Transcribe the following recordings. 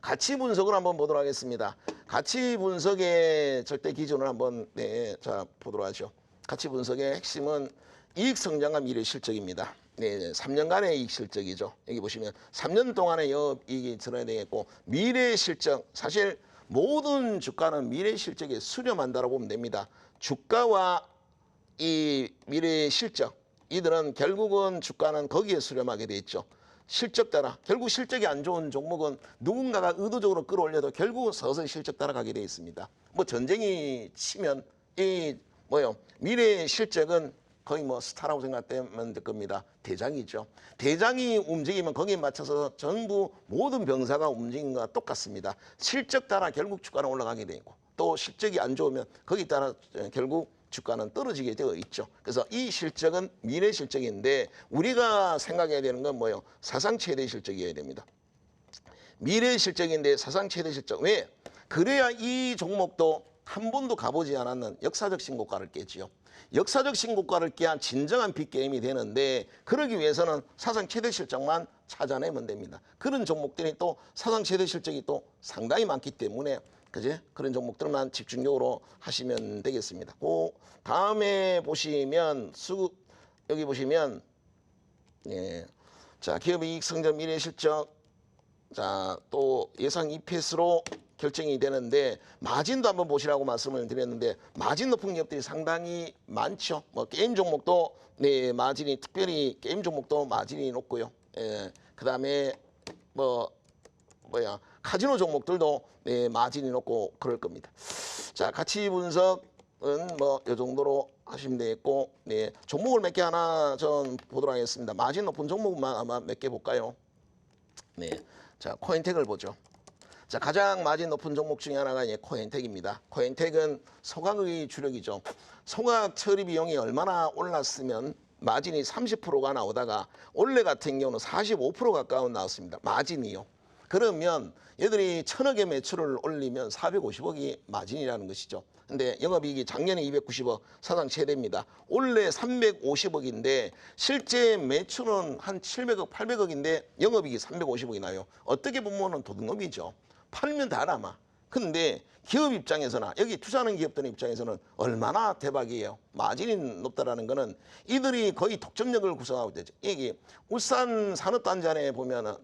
가치 분석을 한번 보도록 하겠습니다. 가치 분석의 절대 기준을 한번 자 보도록 하죠. 가치 분석의 핵심은 이익 성장과 미래 실적입니다. 3년간의 이익 실적이죠. 여기 보시면 3년 동안의 영업이익이 드러나야 되겠고 미래 실적, 사실 모든 주가는 미래 실적에 수렴한다고 보면 됩니다. 주가와 이 미래 실적, 이들은 결국은 주가는 거기에 수렴하게 돼 있죠. 실적 따라, 결국 실적이 안 좋은 종목은 누군가가 의도적으로 끌어올려도 결국 서서히 실적 따라가게 돼 있습니다. 뭐 전쟁이 치면 미래 실적은 거의 뭐 스타라고 생각되면 될 겁니다. 대장이죠. 대장이 움직이면 거기에 맞춰서 전부 모든 병사가 움직이는 것과 똑같습니다. 실적 따라 결국 주가는 올라가게 되고, 또 실적이 안 좋으면 거기에 따라 결국 주가는 떨어지게 되어 있죠. 그래서 이 실적은 미래 실적인데 우리가 생각해야 되는 건 뭐예요? 사상 최대 실적이어야 됩니다. 미래 실적인데 사상 최대 실적. 왜? 그래야 이 종목도 한 번도 가보지 않았는 역사적 신고가를 깨지요. 역사적 신고가를 깨야 진정한 빅게임이 되는데, 그러기 위해서는 사상 최대 실적만 찾아내면 됩니다. 그런 종목들이 또 사상 최대 실적이 또 상당히 많기 때문에 그제? 그런 종목들만 집중적으로 하시면 되겠습니다. 그 다음에 보시면 여기 보시면 자, 기업의 이익 성장 미래 실적, 자, 또 예상 EPS로 결정이 되는데 마진도 한번 보시라고 말씀을 드렸는데, 마진 높은 기업들이 상당히 많죠. 뭐 게임 종목도 마진이, 특별히 게임 종목도 마진이 높고요. 그다음에 카지노 종목들도 마진이 높고 그럴 겁니다. 자, 가치 분석은 이 정도로 하시면 되겠고, 종목을 몇 개 하나 좀 보도록 하겠습니다. 마진 높은 종목만 아마 몇 개 볼까요? 자, 코인텍을 보죠. 자, 가장 마진 높은 종목 중에 하나가 코인텍입니다. 코인텍은 소각의 주력이죠. 소각 처리 비용이 얼마나 올랐으면 마진이 30%가 나오다가 올해 같은 경우는 45% 가까운 나왔습니다. 마진이요. 그러면 얘들이 1,000억의 매출을 올리면 450억이 마진이라는 것이죠. 근데 영업이익이 작년에 290억, 사상 최대입니다. 올해 350억인데 실제 매출은 한 700억, 800억인데 영업이익이 350억이 나요. 어떻게 보면 도둑놈이죠. 팔면 다 남아. 근데 기업 입장에서나 여기 투자하는 기업들 입장에서는 얼마나 대박이에요. 마진이 높다라는 거는 이들이 거의 독점력을 구성하고 있죠. 여기 울산 산업단지안에 보면은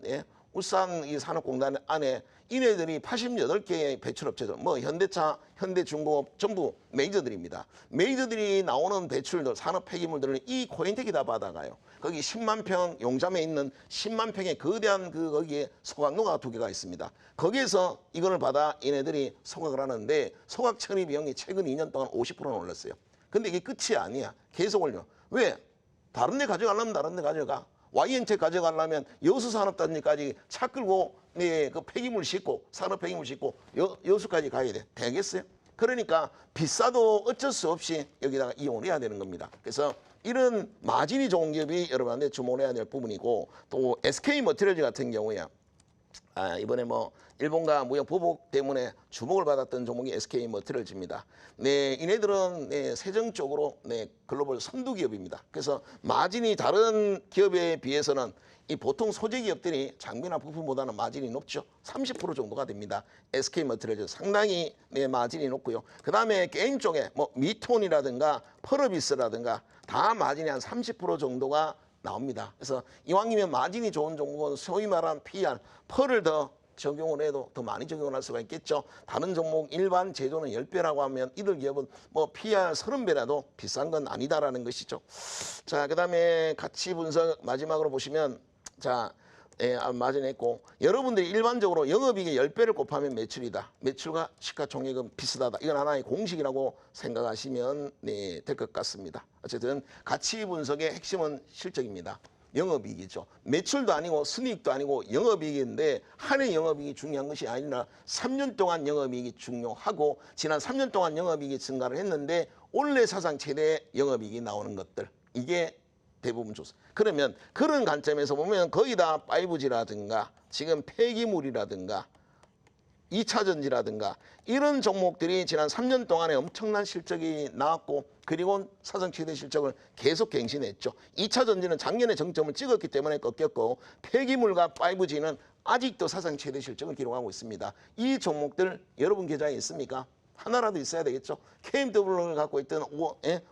울산 이 산업공단 안에 이네들이 88개의 배출업체들, 뭐 현대차, 현대중공업 전부 메이저들입니다. 메이저들이 나오는 배출들, 산업 폐기물들을 이 코인텍이 다 받아가요. 거기 10만 평, 용잠에 있는 10만 평의 거대한 거기에 소각로가 2개가 있습니다. 거기에서 이걸 받아 이네들이 소각을 하는데, 소각 처리 비용이 최근 2년 동안 50%나 올랐어요. 근데 이게 끝이 아니야. 계속 올려. 왜? 다른 데 가져가려면 다른 데 가져가. YN텍 가져가려면 여수산업단지까지 차 끌고 그 폐기물 싣고, 산업 폐기물 싣고 여수까지 가야 돼. 되겠어요? 그러니까 비싸도 어쩔 수 없이 여기다가 이용을 해야 되는 겁니다. 그래서 이런 마진이 좋은 기업이 여러분한테 주목을 해야 될 부분이고, 또 SK머티리얼즈 같은 경우에 이번에 일본과 무역 보복 때문에 주목을 받았던 종목이 SK머티리얼즈입니다. 이네들은 세정적으로 글로벌 선두 기업입니다. 그래서 마진이 다른 기업에 비해서는 이 보통 소재 기업들이 장비나 부품보다는 마진이 높죠. 30% 정도가 됩니다. SK머티리얼즈 상당히 마진이 높고요. 그 다음에 게임 쪽에 미톤이라든가 펄어비스라든가 다 마진이 한 30% 정도가 나옵니다. 그래서 이왕이면 마진이 좋은 종목은 소위 말하는 PR, 펄을 더 적용을 해도 더 많이 적용을 할 수가 있겠죠. 다른 종목 일반 제조는 10배라고 하면 이들 기업은 PR 30배라도 비싼 건 아니다라는 것이죠. 자, 그 다음에 가치 분석 마지막으로 보시면, 자, 마진했고, 여러분들이 일반적으로 영업이익의 10배를 곱하면 매출이다. 매출과 시가총액은 비슷하다. 이건 하나의 공식이라고 생각하시면 될 것 같습니다. 어쨌든 가치 분석의 핵심은 실적입니다. 영업이익이죠. 매출도 아니고 순이익도 아니고 영업이익인데, 한 해 영업이익이 중요한 것이 아니라 3년 동안 영업이익이 중요하고, 지난 3년 동안 영업이익이 증가를 했는데 올해 사상 최대 영업이익이 나오는 것들, 이게 대부분 좋습니다. 그러면 그런 관점에서 보면 거의 다 5G라든가 지금 폐기물이라든가 2차 전지라든가 이런 종목들이 지난 3년 동안에 엄청난 실적이 나왔고 그리고 사상 최대 실적을 계속 갱신했죠. 2차 전지는 작년에 정점을 찍었기 때문에 꺾였고 폐기물과 5G는 아직도 사상 최대 실적을 기록하고 있습니다. 이 종목들 여러분 계좌에 있습니까? 하나라도 있어야 되겠죠. KMW를 갖고 있든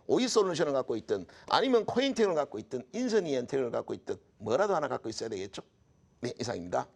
오이솔루션을 갖고 있든 아니면 코인텍을 갖고 있든 인선이엔텍을 갖고 있든 뭐라도 하나 갖고 있어야 되겠죠. 네, 이상입니다.